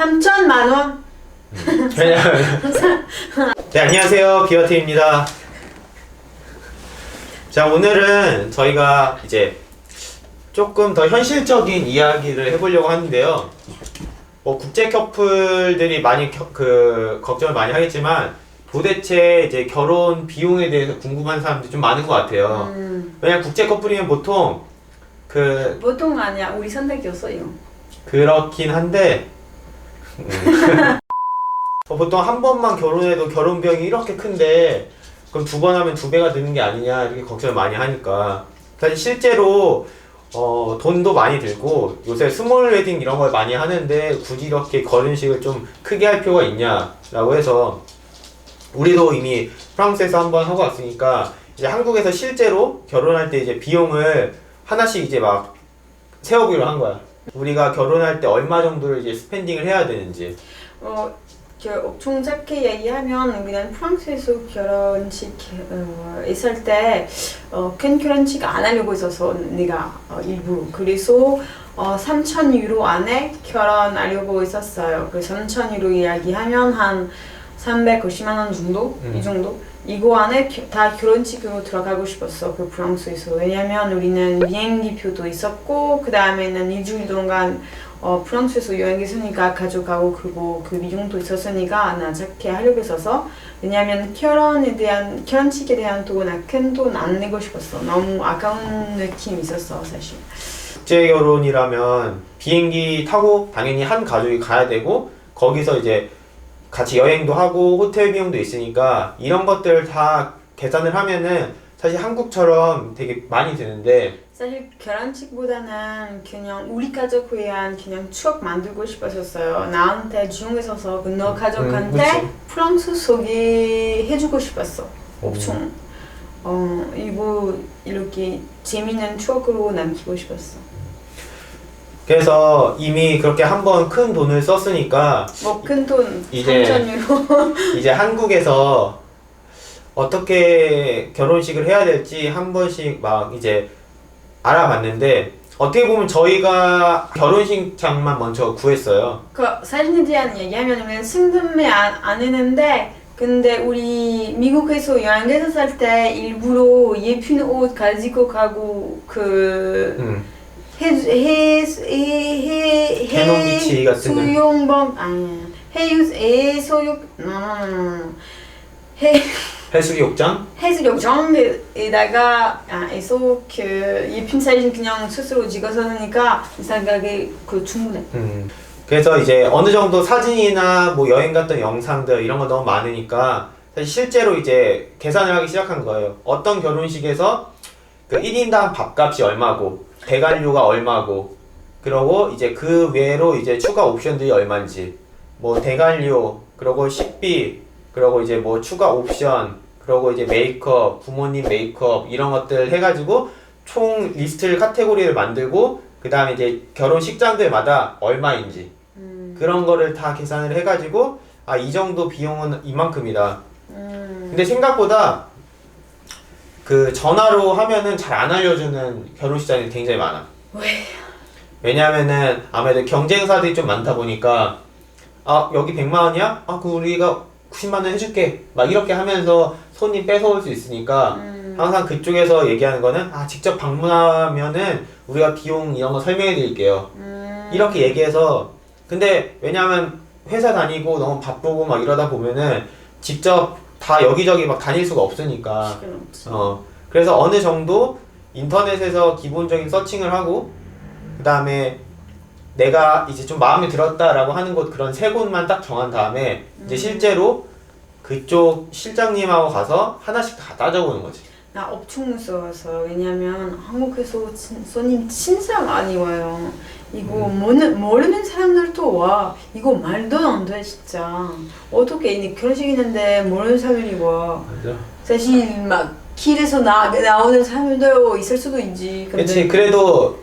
3천만 원. 네, 안녕하세요. 비어트입니다. 자, 오늘은 저희가 이제 조금 더 현실적인 이야기를 해보려고 하는데요. 뭐 국제 커플들이 많이 걱정을 많이 하겠지만 도대체 이제 결혼 비용에 대해서 궁금한 사람들이 좀 많은 것 같아요. 왜냐면 국제 커플이면 보통 보통 아니야. 우리 선택이었어요. 그렇긴 한데 보통 한 번만 결혼해도 결혼 비용이 이렇게 큰데 그럼 두 번 하면 두 배가 드는 게 아니냐 이렇게 걱정을 많이 하니까 사실 실제로 돈도 많이 들고 요새 스몰 웨딩 이런 걸 많이 하는데 굳이 이렇게 결혼식을 좀 크게 할 필요가 있냐라고 해서 우리도 이미 프랑스에서 한번 하고 왔으니까 이제 한국에서 실제로 결혼할 때 이제 비용을 하나씩 이제 막 세워보기로 한 거야. 우리가 결혼할 때 얼마 정도를 이제 스펜딩을 해야 되는지. 엄청 짧게 얘기하면 우리는 프랑스에서 결혼식 있을 때 큰 결혼식 안 하려고 했어서 내가 일부러 그래서 3,000 유로 안에 결혼하려고 했었어요. 그 3,000 유로 이야기하면 한 350만 원 정도? 이 정도? 이거 안에 다 결혼식으로 들어가고 싶었어. 그 프랑스에서. 왜냐면 우리는 비행기 표도 있었고 그 다음에는 일주일 동안 프랑스에서 여행했으니까 가져가고 그리고 그 비용도 있었으니까 나 작게 하려고 했어서 왜냐면 결혼식에 대한 큰 돈 안 내고 싶었어. 너무 아까운 느낌이 있었어 사실. 국제 결혼이라면 비행기 타고 당연히 한 가족이 가야 되고 거기서 이제 같이 여행도 하고 호텔 비용도 있으니까 이런 것들을 다 계산을 하면은 사실 한국처럼 되게 많이 드는데 사실 결혼식보다는 그냥 우리 가족 위한 그냥 추억 만들고 싶었어요. 나한테 중국에서 너 가족한테 프랑스 소개해주고 싶었어. 엄청 이거 이렇게 재밌는 추억으로 남기고 싶었어. 그래서 이미 그렇게 한번 큰 돈을 썼으니까 큰 돈, 이제 3,000 유로. 이제 한국에서 어떻게 결혼식을 해야 될지 한 번씩 막 이제 알아봤는데 어떻게 보면 저희가 결혼식장만 먼저 구했어요. 그 사진에 대한 얘기하면 우리는 승금에 안 했는데 근데 우리 미국에서 여행 갔을 때 일부러 예쁜 옷 가지고 가고 해넘비치 같은 데 수영복 아니 해수욕 해수욕장? 해수욕장에다가 에서 예쁜 사진 그냥 스스로 찍어서 하니까 이 생각에 충분해. 그래서 이제 어느 정도 사진이나 뭐 여행 갔던 영상들 이런 거 너무 많으니까 사실 실제로 이제 계산을 하기 시작한 거예요. 어떤 결혼식에서 그 1인당 밥값이 얼마고 대관료가 얼마고 그러고 이제 그 외로 이제 추가 옵션들이 얼마인지 뭐 대관료 그리고 식비 그리고 이제 뭐 추가 옵션 그리고 이제 메이크업 부모님 메이크업 이런 것들 해가지고 총 리스트를 카테고리를 만들고 그 다음에 이제 결혼식장들마다 얼마인지 그런 거를 다 계산을 해가지고 이 정도 비용은 이만큼이다. 근데 생각보다 그 전화로 하면은 잘 안 알려주는 결혼식장이 굉장히 많아. 왜냐면은 아무래도 경쟁사들이 좀 많다 보니까 여기 100만 원이야? 그럼 우리가 90만 원 해줄게. 막 이렇게 하면서 손님 뺏어올 수 있으니까 항상 그쪽에서 얘기하는 거는 직접 방문하면은 우리가 비용 이런 거 설명해 드릴게요. 이렇게 얘기해서 근데 왜냐면 회사 다니고 너무 바쁘고 막 이러다 보면은 직접 다 여기저기 막 다닐 수가 없으니까 그래서 어느 정도 인터넷에서 기본적인 서칭을 하고 그 다음에 내가 이제 좀 마음에 들었다라고 하는 곳 그런 세 곳만 딱 정한 다음에 이제 실제로 그쪽 실장님하고 가서 하나씩 다 따져보는 거지. 나 엄청 무서워서 왜냐면 한국에서 손님 진짜 많이 와요. 이거 모르는 사람들도 와. 이거 말도 안 돼 진짜. 어떻게 결혼식 있는데 모르는 사람이 와. 맞아. 사실 막 길에서 나오는 사람들도 있을 수도 있지. 근데 그렇지. 그래도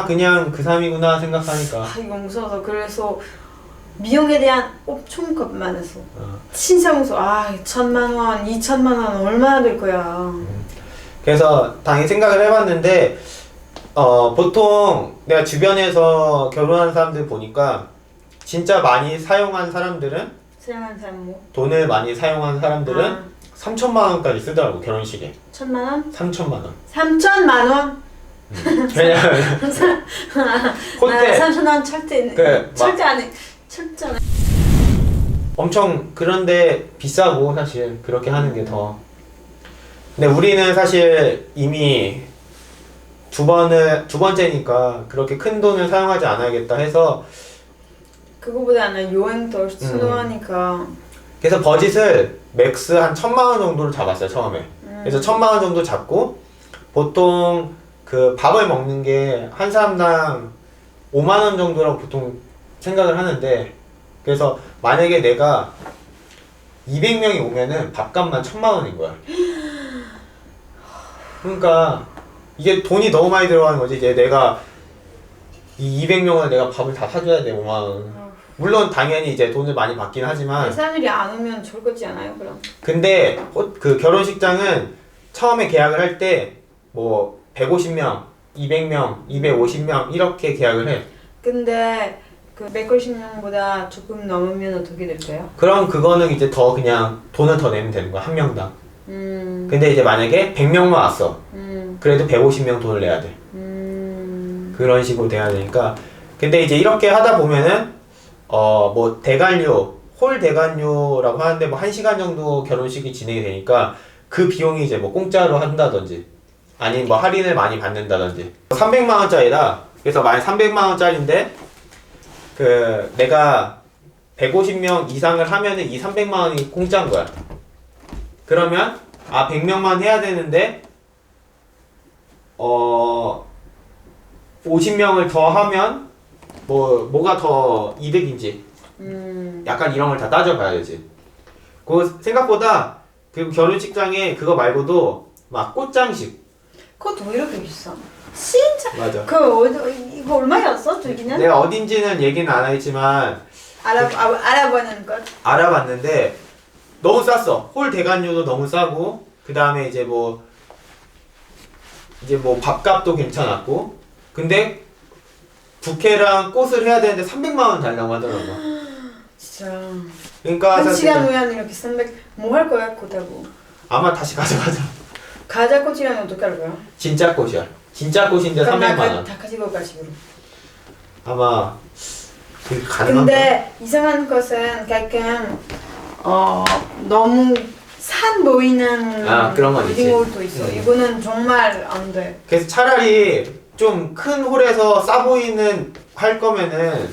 그냥 그 사람이구나 생각하니까. 이거 무서워서 그래서 미용에 대한 엄청 겁만 했어. 진짜 무서워. 1,000만 원, 2,000만 원 얼마나 될 거야. 그래서 당연히 생각을 해봤는데 보통 내가 주변에서 결혼한 사람들 보니까 진짜 많이 사용한 사람들은 사용한 사람 뭐? 돈을 많이 사용한 사람들은 아. 3천만 원까지 쓰더라고 결혼식에. 1,000만 원? 3천만 원. 3,000만 원? 왜냐면 호텔 3,000만 원 절대 그, 절대 안 해. 절대 안 해. 엄청 그런데 비싸고 사실 그렇게 하는 게 더. 근데 우리는 사실 이미 두 번째니까 그렇게 큰 돈을 사용하지 않아야겠다 해서 그거보다는 여행 더 선호하니까. 그래서 버짓을 맥스 한 1,000만 원 정도를 잡았어요 처음에. 그래서 1,000만 원 정도 잡고 보통 그 밥을 먹는 게 한 사람당 5만 원 정도라고 보통 생각을 하는데 그래서 만약에 내가 200명이 오면은 밥값만 1,000만 원인 거야. 그러니까 이게 돈이 너무 많이 들어가는 거지. 이제 내가 이 200명을 내가 밥을 다 사줘야 돼 5만 원. 물론 당연히 이제 돈을 많이 받긴 하지만 사람들이 안 오면 좋을 거지 않아요 그럼? 근데 그 결혼식장은 처음에 계약을 할 때 뭐 150명, 200명, 250명 이렇게 계약을 해. 근데 그 150명보다 조금 넘으면 어떻게 될까요? 그럼 그거는 이제 더 그냥 돈을 더 내면 되는 거야 한 명당. 음. 근데 이제 만약에 100명만 왔어. 그래도 150명 돈을 내야 돼. 그런 식으로 돼야 되니까. 근데 이제 이렇게 하다 보면은 뭐 대관료, 홀 대관료라고 하는데 뭐 1시간 정도 결혼식이 진행이 되니까 그 비용이 이제 뭐 공짜로 한다든지 아니면 뭐 할인을 많이 받는다든지 300만 원짜리다. 그래서 만약 300만 원짜리인데 그 내가 150명 이상을 하면은 이 300만 원이 공짜인 거야. 그러면 100명만 해야 되는데 50명을 더 하면 뭐가 더 이득인지 약간 이런 걸 다 따져봐야 되지. 그 생각보다 그 결혼식장에 그거 말고도 막 꽃장식. 그것도 왜 이렇게 비싸? 진짜. 맞아. 이거 얼마였어 저기는? 내가 어딘지는 얘기는 안 하겠지만 알아보는 것. 알아봤는데 너무 쌌어. 홀 대관료도 너무 싸고 그 다음에 이제 뭐 밥값도 괜찮았고 근데 부케랑 꽃을 해야 되는데 300만 원 달라고 하더라고. 진짜. 그러니까 한 사실 시간 후에 이렇게 300. 뭐 할 거야 꽃하고? 아마 다시 가져가자. 가자 꽃이랑 어떻게 할 거야? 진짜 꽃이야. 진짜 꽃인데 그럼 300만 원. 다 가지고 가 집으로. 아마 그게 가능한가? 근데 이상한 것은 가끔 너무 산 보이는 그런 건 있지. 웨딩홀도 있어. 이거는 정말 안 돼. 그래서 차라리 좀 큰 홀에서 싸 보이는 할 거면은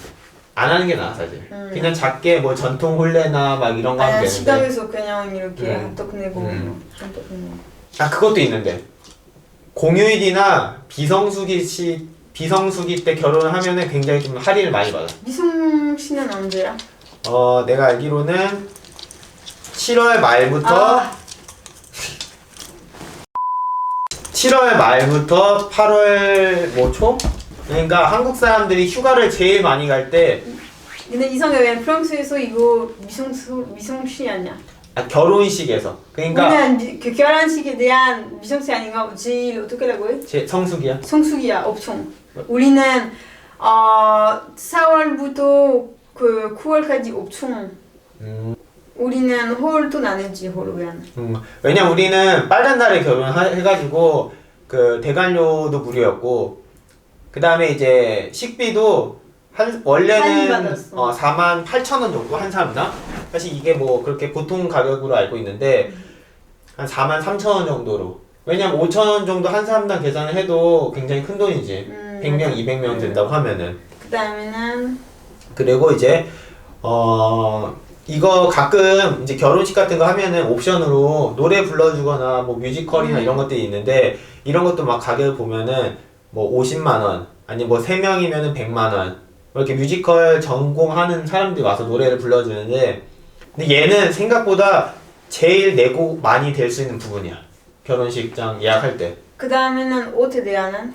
안 하는 게 나아 사실. 그냥 작게 뭐 전통 혼례나 막 이런 거 하면 되는데. 식당에서 그냥 이렇게 핫도그 내고 핫도그 내고. 그것도 있는데 공휴일이나 비성수기 때 결혼을 하면은 굉장히 좀 할인을 많이 받아. 미성 씨는 언제야? 내가 알기로는 7월 말부터 7월 말부터 8월 뭐 초? 그러니까 한국 사람들이 휴가를 제일 많이 갈 때 근데 이성이 왜 프랑스에서 이거 미성씨 아니야? 결혼식에서 그러니까 우리는 그 결혼식에 대한 미성씨 아닌가? 제일 어떻게라고 해? 제 성수기야. 성수기야 엄청. 우리는 4월부터 그 9월까지 엄청. 우리는 홀도 나는지 홀을 왜 안? 왜냐 우리는 빨간 날에 결혼해가지고 그 대관료도 무료였고 그 다음에 이제 식비도 원래는 48,000원 정도 한 사람당. 사실 이게 뭐 그렇게 보통 가격으로 알고 있는데 한 43,000원 정도로. 왜냐면 5,000원 정도 한 사람당 계산을 해도 굉장히 큰 돈이지. 100명, 200명 된다고 하면은. 그 다음에는 그리고 이제 이거 가끔 이제 결혼식 같은 거 하면은 옵션으로 노래 불러주거나 뭐 뮤지컬이나 이런 것들이 있는데 이런 것도 막 가격을 보면은 뭐 50만 원 아니 뭐 3명이면은 100만 원 이렇게 뮤지컬 전공하는 사람들이 와서 노래를 불러주는데 근데 얘는 생각보다 제일 내고 많이 될 수 있는 부분이야. 결혼식장 예약할 때. 그 다음에는 옷에 대한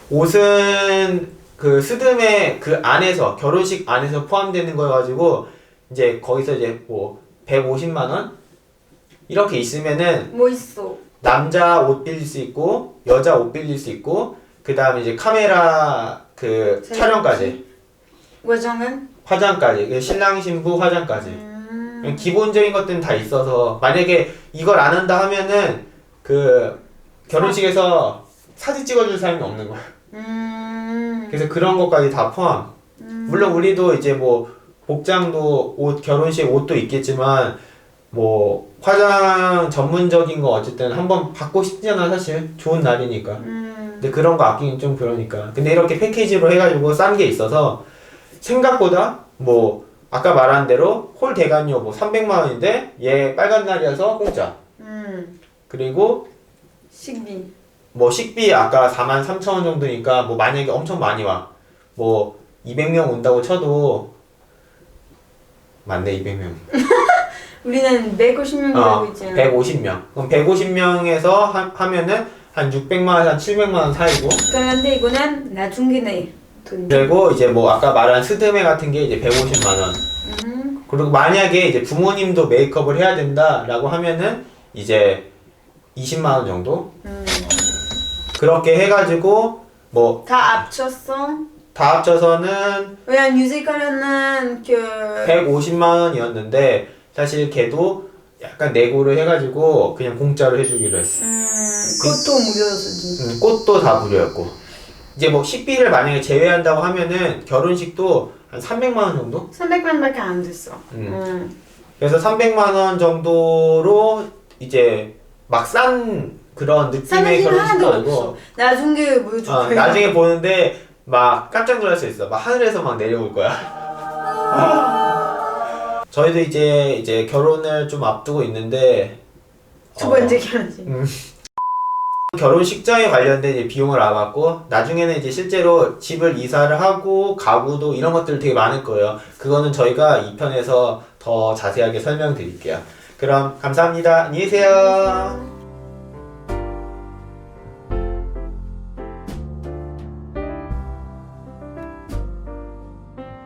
옷은 그 스드메 그 안에서 결혼식 안에서 포함되는 거여가지고 이제 거기서 이제 뭐 150만 원 이렇게 있으면은 뭐 있어? 남자 옷 빌릴 수 있고 여자 옷 빌릴 수 있고 그 다음에 이제 카메라 그 촬영까지 외정은? 화장까지, 신랑 신부 화장까지. 기본적인 것들은 다 있어서 만약에 이걸 안 한다 하면은 그 결혼식에서 사진 찍어줄 사람이 없는 거야. 그래서 그런 것까지 다 포함. 물론 우리도 이제 뭐 복장도 옷 결혼식 옷도 있겠지만 뭐 화장 전문적인 거 어쨌든 한번 받고 싶잖아 사실 좋은 날이니까. 근데 그런 거 아끼긴 좀 그러니까. 근데 이렇게 패키지로 해가지고 싼 게 있어서 생각보다 뭐 아까 말한 대로 홀 대관료 뭐 300만 원인데 얘 빨간 날이어서 공짜. 그리고 식비. 뭐 식비 아까 43,000원 정도니까 뭐 만약에 엄청 많이 와. 뭐 200명 온다고 쳐도 맞네 200명. 우리는 150명 되고 있잖아. 150명. 그럼 150명에서 하면은 한 600만 원, 한 700만 원 사이고. 그런데 이거는 나중에 돈. 그리고 이제 뭐 아까 말한 스드메 같은 게 이제 150만 원. 그리고 만약에 이제 부모님도 메이크업을 해야 된다라고 하면은 이제 20만 원 정도. 그렇게 해가지고 뭐 다 합쳤어? 다 합쳐서는 왜냐면 뮤지컬은 그 150만 원이었는데 사실 걔도 약간 내고를 해가지고 그냥 공짜로 해주기로 했어. 그것도 무료였어. 꽃도 다 무료였고. 이제 뭐 식비를 만약에 제외한다고 하면은 결혼식도 한 300만 원 정도? 300만밖에 안 됐어. 그래서 300만 원 정도로 이제 막 싼 그런 느낌의 싸가지는 결혼식도 하나도 아니고. 없어. 나중에 보여줄 거야. 나중에 보는데 막 깜짝 놀랄 수 있어. 막 하늘에서 막 내려올 거야. 저희도 이제 결혼을 좀 앞두고 있는데 두 번째 결혼식. 결혼식장에 관련된 이제 비용을 알아봤고 나중에는 이제 실제로 집을 이사를 하고 가구도 이런 것들 되게 많을 거예요. 그거는 저희가 2편에서 더 자세하게 설명드릴게요. 그럼 감사합니다. 안녕히 계세요.